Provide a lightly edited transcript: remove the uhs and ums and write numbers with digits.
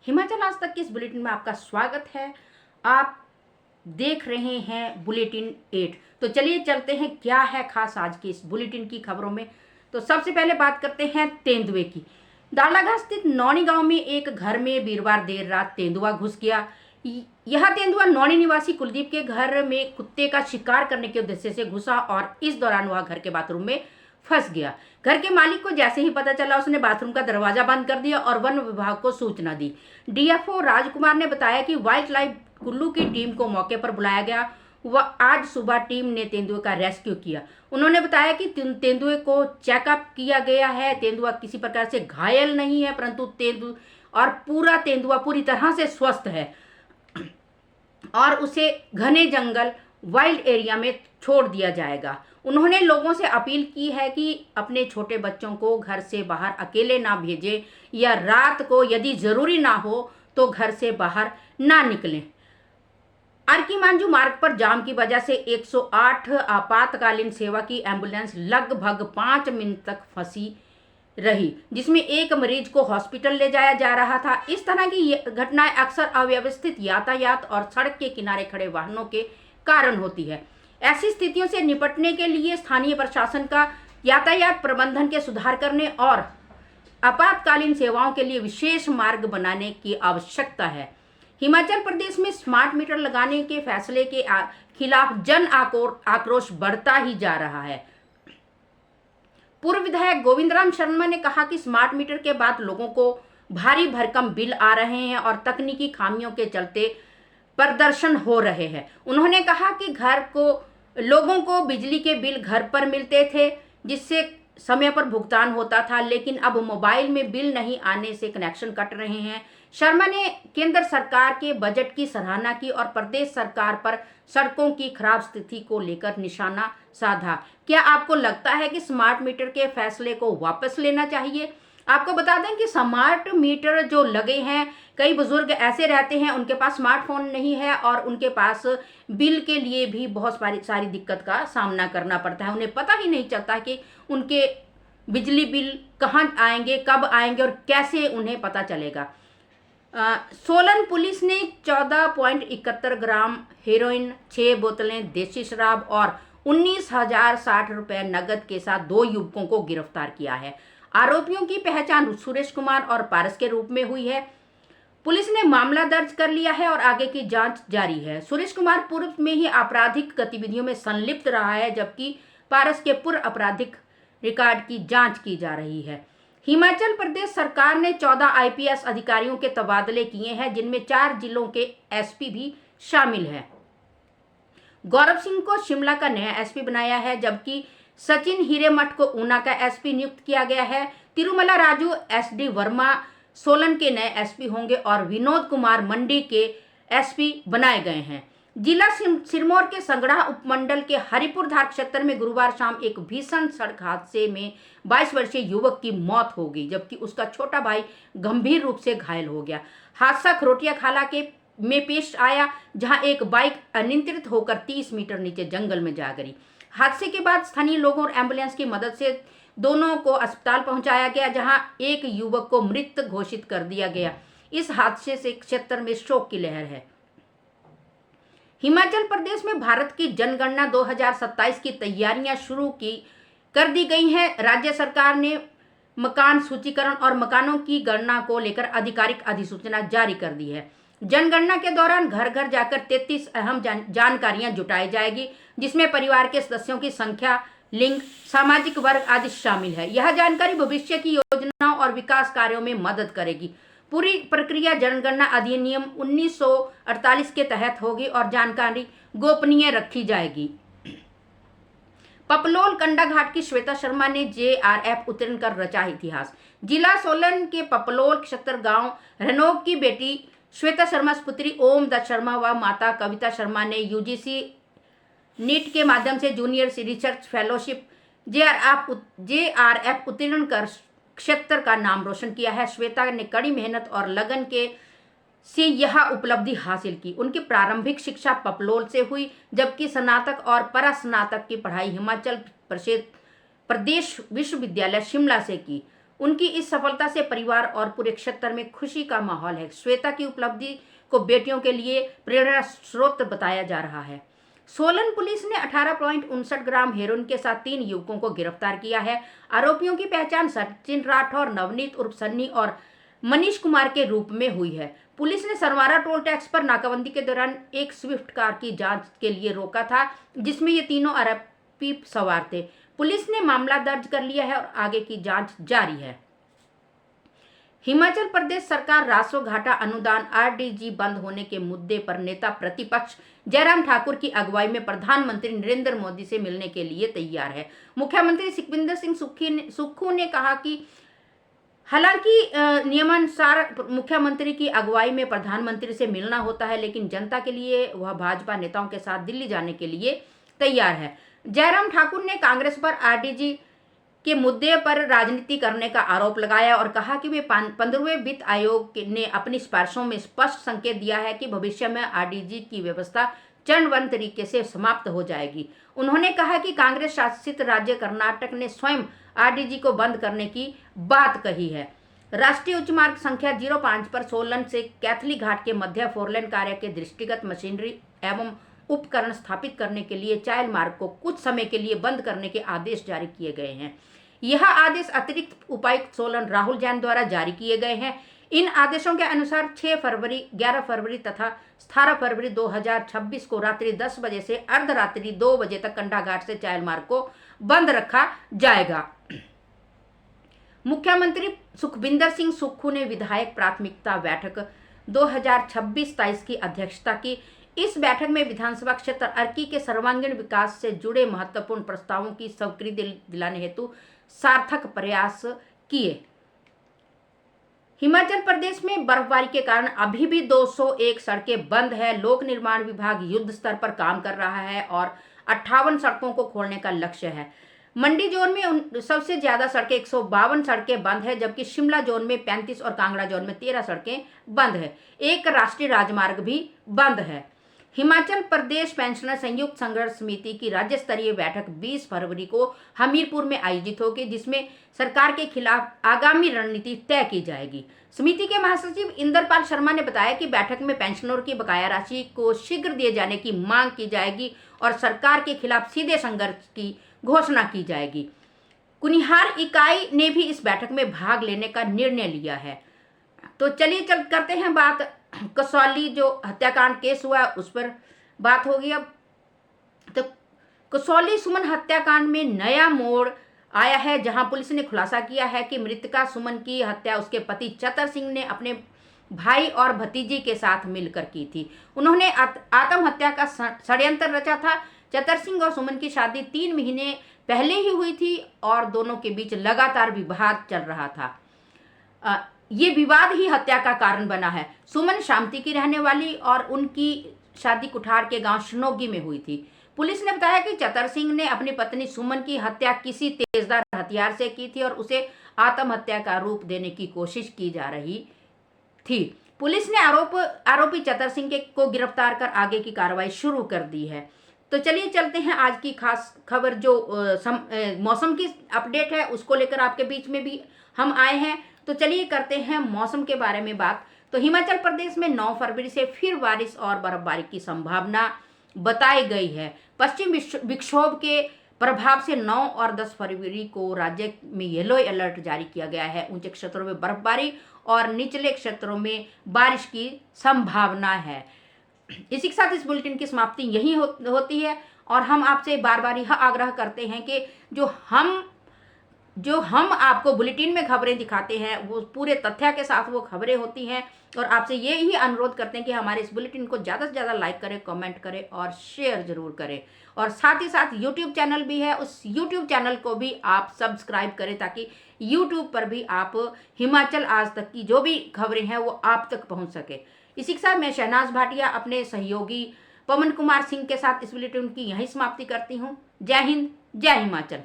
हिमाचल आज तक के इस बुलेटिन में आपका स्वागत है। आप देख रहे हैं बुलेटिन 8। तो चलिए चलते हैं, क्या है खास आज की इस बुलेटिन की खबरों में। तो सबसे पहले बात करते हैं तेंदुए की। दालाघाट स्थित नौनी गांव में एक घर में वीरवार देर रात तेंदुआ घुस गया। यह तेंदुआ नौनी निवासी कुलदीप के घर में कुत्ते का शिकार करने के उद्देश्य से घुसा और इस दौरान वह घर के बाथरूम में फंस गया। घर के मालिक को जैसे ही पता चला, उसने बाथरूम का दरवाजा बंद कर दिया और वन विभाग को सूचना दी। डीएफओ राजकुमार ने बताया कि वाइल्ड लाइफ कुल्लू की टीम को मौके पर बुलाया गया। वह आज सुबह टीम ने तेंदुए का रेस्क्यू किया। उन्होंने बताया कि तेंदुए को चेकअप किया गया है। तेंदुआ किसी प्रकार से घायल नहीं है, परंतु तेंदुआ पूरी तरह से स्वस्थ है और उसे घने जंगल वाइल्ड एरिया में छोड़ दिया जाएगा। उन्होंने लोगों से अपील की है कि अपने छोटे बच्चों को घर से बाहर अकेले ना भेजें या रात को यदि जरूरी ना हो तो घर से बाहर ना निकलें। अर्की मांझू मार्ग पर जाम की वजह से 108 आपातकालीन सेवा की एम्बुलेंस लगभग 5 मिनट तक फंसी रही, जिसमें एक मरीज को हॉस्पिटल ले जाया जा रहा था। इस तरह की घटनाएं अक्सर अव्यवस्थित यातायात और सड़क के किनारे खड़े वाहनों के कारण होती है। ऐसी स्थितियों से निपटने के लिए स्थानीय प्रशासन का यातायात प्रबंधन के सुधार करने और आपातकालीन सेवाओं के लिए विशेष मार्ग बनाने की आवश्यकता है। हिमाचल प्रदेश में स्मार्ट मीटर लगाने के फैसले के खिलाफ जन आक्रोश बढ़ता ही जा रहा है। पूर्व विधायक गोविंदराम शर्मा ने कहा कि स्मार्ट मीटर के बाद लोगों को भारी भरकम बिल आ रहे हैं और तकनीकी खामियों के चलते प्रदर्शन हो रहे हैं। उन्होंने कहा कि लोगों को बिजली के बिल घर पर मिलते थे, जिससे समय पर भुगतान होता था, लेकिन अब मोबाइल में बिल नहीं आने से कनेक्शन कट रहे हैं। शर्मा ने केंद्र सरकार के बजट की सराहना की और प्रदेश सरकार पर सड़कों की खराब स्थिति को लेकर निशाना साधा। क्या आपको लगता है कि स्मार्ट मीटर के फैसले को वापस लेना चाहिए? आपको बता दें कि स्मार्ट मीटर जो लगे हैं, कई बुजुर्ग ऐसे रहते हैं उनके पास स्मार्टफोन नहीं है और उनके पास बिल के लिए भी बहुत सारी दिक्कत का सामना करना पड़ता है। उन्हें पता ही नहीं चलता कि उनके बिजली बिल कहाँ आएंगे, कब आएंगे और कैसे उन्हें पता चलेगा। सोलन पुलिस ने 14.71 ग्राम हेरोइन, 6 बोतलें देसी शराब और 19,060 रुपए नगद के साथ 2 युवकों को गिरफ्तार किया है। आरोपियों की पहचान सुरेश कुमार और पारस के रूप में हुई है। पुलिस ने मामला दर्ज कर लिया है और आगे की जांच जारी है। सुरेश कुमार पूर्व में ही आपराधिक गतिविधियों में संलिप्त रहा है, जबकि पारस के पूर्व आपराधिक रिकॉर्ड की जांच की जा रही है। हिमाचल प्रदेश सरकार ने 14 आईपीएस अधिकारियों के तबादले किए हैं, जिनमें 4 जिलों के एसपी भी शामिल हैं। गौरव सिंह को शिमला का नया एसपी बनाया है, जबकि सचिन हिरेमठ को ऊना का एसपी नियुक्त किया गया है। तिरुमला राजू एसडी वर्मा सोलन के नए एसपी होंगे और विनोद कुमार मंडी के एसपी बनाए गए हैं। जिला सिरमौर के संगड़ा उपमंडल के हरिपुर धार क्षेत्र में गुरुवार शाम एक भीषण सड़क हादसे में 22 वर्षीय युवक की मौत हो गई, जबकि उसका छोटा भाई गंभीर रूप से घायल हो गया। हादसा खरोटिया खाला में पेश आया, जहां एक बाइक अनियंत्रित होकर 30 मीटर नीचे जंगल में जा गिरी। हादसे के बाद स्थानीय लोगों और एम्बुलेंस की मदद से दोनों को अस्पताल पहुंचाया गया, जहां एक युवक को मृत घोषित कर दिया गया। इस हादसे से क्षेत्र में शोक की लहर है। हिमाचल प्रदेश में भारत की जनगणना 2027 की तैयारियां शुरू कर दी गई हैं। राज्य सरकार ने मकान सूचीकरण और मकानों की गणना को लेकर आधिकारिक अधिसूचना जारी कर दी है। जनगणना के दौरान घर घर जाकर 33 अहम जानकारियां जुटाई जाएगी, जिसमें परिवार के सदस्यों की संख्या, लिंग, सामाजिक वर्ग आदि शामिल है। यह जानकारी भविष्य की योजनाओं और विकास कार्यों में मदद करेगी। पूरी प्रक्रिया जनगणना अधिनियम 1948 के तहत होगी और जानकारी गोपनीय रखी जाएगी। पपलोल कंडाघाट की श्वेता शर्मा ने जेआरएफ उत्तीर्ण कर रचा इतिहास। जिला सोलन के पपलोल क्षेत्र गांव रनोग की बेटी श्वेता शर्मा पुत्री ओम दत्त शर्मा व माता कविता शर्मा ने यूजीसी नीट के माध्यम से जूनियर रिसर्च फेलोशिप जेआरएफ उत्तीर्ण कर क्षेत्र का नाम रोशन किया है। श्वेता ने कड़ी मेहनत और लगन से यह उपलब्धि हासिल की। उनकी प्रारंभिक शिक्षा पपलोल से हुई, जबकि स्नातक और परास्नातक की पढ़ाई हिमाचल प्रदेश विश्वविद्यालय शिमला से की। उनकी इस सफलता से परिवार और पूरे क्षेत्र में खुशी का माहौल है। श्वेता की उपलब्धि को बेटियों के लिए प्रेरणा स्रोत बताया जा रहा है। सोलन पुलिस ने 18.59 ग्राम हेरोइन के साथ 3 युवकों को गिरफ्तार किया है। आरोपियों की पहचान सचिन राठौर, नवनीत उर्फ सन्नी और मनीष कुमार के रूप में हुई है। पुलिस ने सरवारा टोल टैक्स पर नाकाबंदी के दौरान एक स्विफ्ट कार की जांच के लिए रोका था, जिसमें ये तीनों आरोपी सवार थे। पुलिस ने मामला दर्ज कर लिया है और आगे की जांच जारी है। हिमाचल प्रदेश सरकार रासो घाटा अनुदान आरडीजी बंद होने के मुद्दे पर नेता प्रतिपक्ष जयराम ठाकुर की अगुवाई में प्रधानमंत्री नरेंद्र मोदी से मिलने के लिए तैयार है। मुख्यमंत्री सुखविंदर सिंह सुक्खू ने कहा कि हालांकि नियमानुसार मुख्यमंत्री की अगुवाई में प्रधानमंत्री से मिलना होता है, लेकिन जनता के लिए वह भाजपा नेताओं के साथ दिल्ली जाने के लिए तैयार है। जयराम ठाकुर ने कांग्रेस पर आरडीजी के मुद्दे पर राजनीति करने का आरोप लगाया और कहा कि वे 15वें वित्त आयोग ने अपनी सिफारिशों में स्पष्ट संकेत दिया है कि भविष्य में आरडीजी की व्यवस्था चरणबद्ध तरीके से समाप्त हो जाएगी। उन्होंने कहा कि कांग्रेस शासित राज्य कर्नाटक ने स्वयं आरडीजी को बंद करने की बात कही है। राष्ट्रीय उच्च मार्ग संख्या 05 पर सोलन से कैथली घाट के मध्य फोरलेन कार्य के दृष्टिगत मशीनरी एवं उपकरण स्थापित करने के लिए चायल मार्ग को कुछ समय के लिए बंद करने के आदेश जारी किए गए हैं। यह आदेश अतिरिक्त उपायुक्त सोलन राहुल जैन द्वारा जारी किए गए हैं। इन आदेशों के अनुसार 6 फरवरी, 11 फरवरी तथा 18 फरवरी 2026 को रात्रि 10 बजे से अर्धरात्रि 2 बजे तक कंडाघाट से चायल मार्ग को बंद रखा जाएगा। मुख्यमंत्री सुखविंदर सिंह सुक्खू ने विधायक प्राथमिकता बैठक 2026-23 की अध्यक्षता की। इस बैठक में विधानसभा क्षेत्र अर्की के सर्वांगीण विकास से जुड़े महत्वपूर्ण प्रस्तावों की स्वीकृति दिलाने हेतु सार्थक प्रयास किए। हिमाचल प्रदेश में बर्फबारी के कारण अभी भी 201 सड़कें बंद है। लोक निर्माण विभाग युद्ध स्तर पर काम कर रहा है और 58 सड़कों को खोलने का लक्ष्य है। मंडी जोन में सबसे ज्यादा सड़कें 152 सड़कें बंद है, जबकि शिमला जोन में 35 और कांगड़ा जोन में 13 सड़कें बंद है। एक राष्ट्रीय राजमार्ग भी बंद है। हिमाचल प्रदेश पेंशनर संयुक्त संघर्ष समिति की राज्य स्तरीय बैठक 20 फरवरी को हमीरपुर में आयोजित होगी, जिसमें सरकार के खिलाफ आगामी रणनीति तय की जाएगी। समिति के महासचिव इंद्रपाल शर्मा ने बताया कि बैठक में पेंशनरों की बकाया राशि को शीघ्र दिए जाने की मांग की जाएगी और सरकार के खिलाफ सीधे संघर्ष की घोषणा की जाएगी। कुनिहार इकाई ने भी इस बैठक में भाग लेने का निर्णय लिया है। तो चलिए करते हैं बात कसौली जो हत्याकांड केस हुआ उस पर बात होगी। अब तो कसौली सुमन हत्याकांड में नया मोड़ आया है, जहां पुलिस ने खुलासा किया है कि मृतका सुमन की हत्या उसके पति चतर सिंह ने अपने भाई और भतीजी के साथ मिलकर की थी। उन्होंने आत्महत्या का षड्यंत्र रचा था। चतर सिंह और सुमन की शादी 3 महीने पहले ही हुई थी और दोनों के बीच लगातार विवाद चल रहा था। ये विवाद ही हत्या का कारण बना है। सुमन शामती की रहने वाली और उनकी शादी कुठार के गांव शनोगी में हुई थी। पुलिस ने बताया कि चतर सिंह ने अपनी पत्नी सुमन की हत्या किसी तेजदार हथियार से की थी और उसे आत्महत्या का रूप देने की कोशिश की जा रही थी। पुलिस ने आरोपी चतर सिंह को गिरफ्तार कर आगे की कार्रवाई शुरू कर दी है। तो चलिए चलते हैं आज की खास खबर जो मौसम की अपडेट है, उसको लेकर आपके बीच में भी हम आए हैं। तो चलिए करते हैं मौसम के बारे में बात। तो हिमाचल प्रदेश में 9 फरवरी से फिर बारिश और बर्फबारी की संभावना बताई गई है। पश्चिम विक्षोभ के प्रभाव से 9 और 10 फरवरी को राज्य में येलो अलर्ट जारी किया गया है। ऊंचे क्षेत्रों में बर्फबारी और निचले क्षेत्रों में बारिश की संभावना है। इसी के साथ इस बुलेटिन की समाप्ति यही होती है और हम आपसे बार बार यह आग्रह करते हैं कि जो हम आपको बुलेटिन में खबरें दिखाते हैं वो पूरे तथ्य के साथ वो खबरें होती हैं और आपसे ये ही अनुरोध करते हैं कि हमारे इस बुलेटिन को ज़्यादा से ज़्यादा लाइक करें, कमेंट करें और शेयर जरूर करें। और साथ ही साथ यूट्यूब चैनल भी है, उस यूट्यूब चैनल को भी आप सब्सक्राइब करें ताकि यूट्यूब पर भी आप हिमाचल आज तक की जो भी खबरें हैं वो आप तक पहुँच सके। इसी के साथ मैं शहनाज भाटिया अपने सहयोगी पवन कुमार सिंह के साथ इस बुलेटिन की यहीं समाप्ति करती हूँ। जय हिंद, जय हिमाचल।